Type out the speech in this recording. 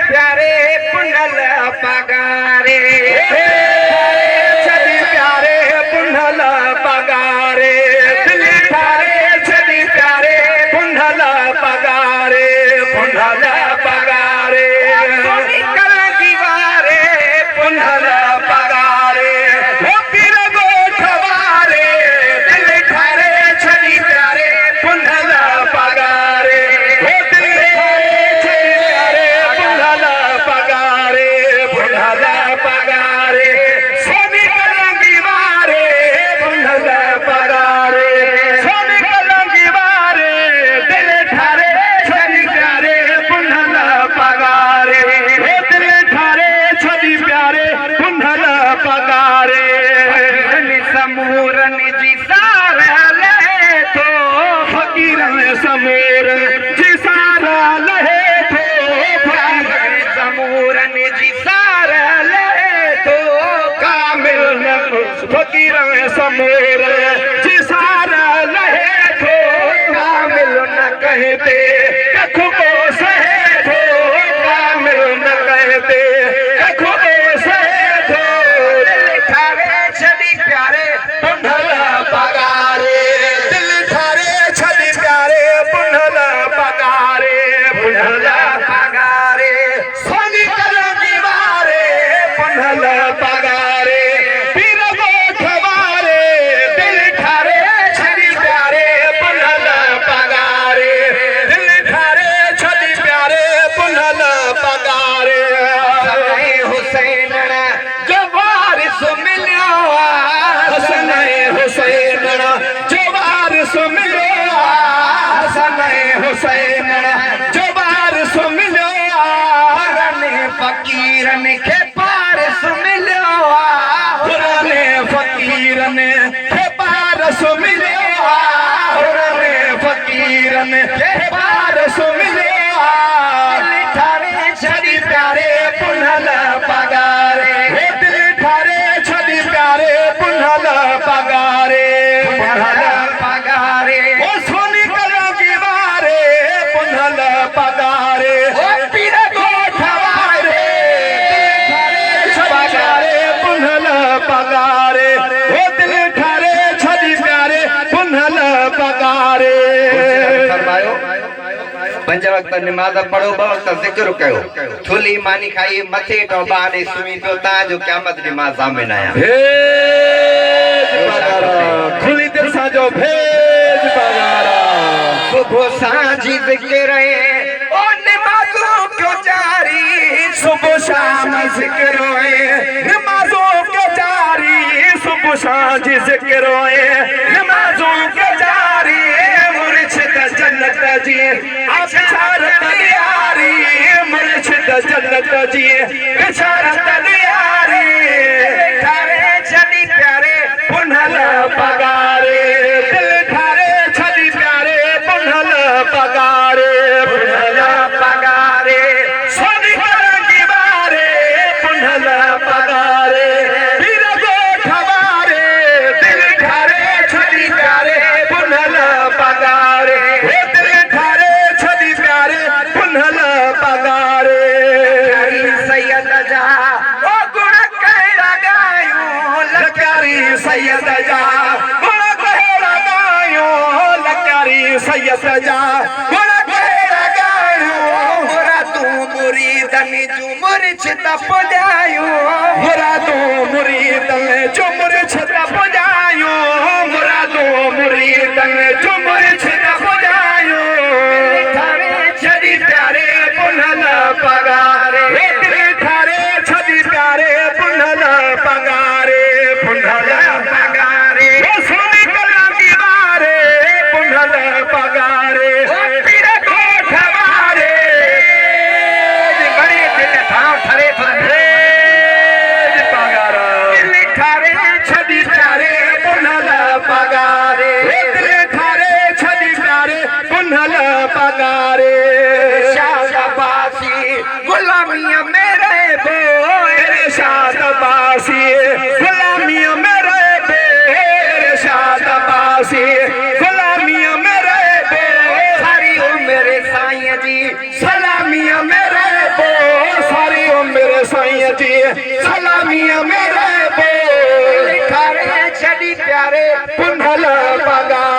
प्यारे पुनल पगारे छदी प्यारे पुनल पगारे दिल ठारे छदी प्यारे पुनल पगारे पुनल पगारे सोनी कल दीवारे पुनल पगारे हो पीर गोठवारे दिल ठारे छदी प्यारे पुनल पगारे हो दिल ठारे छदी प्यारे पुनल पगारे पुनल पगारे सोनी कलंगी वारे पुनल पगारे सोनी कलंगी वारे दिल ठारे छदी प्यारे पुनल पगारे हो दिल ठारे छदी प्यारे पुनल पगारे समूरन जी सारा ले तो फकीरन समूर जी सारा लहे थो समूरन जी सारा ले तो कामिल फकीरन समूर जी सारा लहे थो कामिल न कहते कखो सहे थो कामिल न कहते कखो सहे थो दिल ठारे छदी प्यारे पुनल पगारे दिल ठारे छदी प्यारे पुनल पगारे पुनल पगारे सोनी कलंगी वारे पुनल पगारे पीर गोठवारे दिल ठारे छदी प्यारे पुनल पगारे दिल ठारे छदी प्यारे पुनल पगारे हुसैन जो वारिस मिलियो हसन हुसैन जो वारिस मिलियो हसन हुसैन जो वारिस मिलियो फकीरन के पारस मिलियो पुराने फकीरन के पारस मिलियो पुराने फकीरन के पारस मिलियो दिल ठारे छदी प्यारे पुनल पगारे हे दिल ठारे छदी प्यारे पुनल पगारे पुनल पगारे ओ सोनी कलंगी वारे पुनल पगारे ओ पीर गोठवारे पगारे पुनल पगारे ओ दिल ठारे छदी प्यारे पुनल पगारे फरमायो पंज वक्त नमाज पढ़ो ब वक्त जिक्र कयो थुली मानी खाई मथे टोबाने सुमी पियो ताजो क़यामत दी मां ज़ामिन आया भेज पगारा खुली दिल सां जो भेज पगारा सुबह सांझी जिक्र है ओ नमाजों क्यों जारी सुबह शाम जिक्र है नमाजों के जारी सुबह सांझ जिक्र है नमाजों के जारी मुर्शिद जन्नत जी बिचारत यारी मुर्शिद जन्नत जी बिचारत यारी ठारे छदी प्यारे पुनल पगारे दिल ठारे छदी प्यारे पुनल पगारे पुनल पगारे सोनी कलंगी वारे पुनल पगारे पीर गोठवारे दिल ठारे छदी प्यारे पुनल पगारे हे दिल ठारे छदी प्यारे पुनल पगारे सैयद जा ओ गुण कहड़ा गायूं लकारी सैयद जा गुण कहड़ा गायो लकारी सैयद जा गुण कहड़ा गायो मोरा तू मुरीदन जू मुर्शिद पुजायो मुरादो मुरीदन जो मुर्शिद पुजायो मुरादो मुरीदन जो मुर्शिद पुजायो ठारे छदी प्यारे पुनल पगारे हे दिल ठारे छदी प्यारे पुनल पगारे पुनल पगारे ओ सोनी कलंगी वारे पुनल पगारे ओ पीर गोठवारे बड़े दिल ठाव ठरे भेज पगारा दिल ठारे छदी प्यारे पुनल पगारे हे दिल ठारे छदी प्यारे पुनल पगारे शाबाशी गुलामिया मेरे बोए शाबाशी गुलामिया मेरे शाबाशी गुलामिया मेरे सारी उम्र साईं जी सलामिया मेरे सलामीअ में रहिबो ठारे छॾी प्यारे पुनल पगार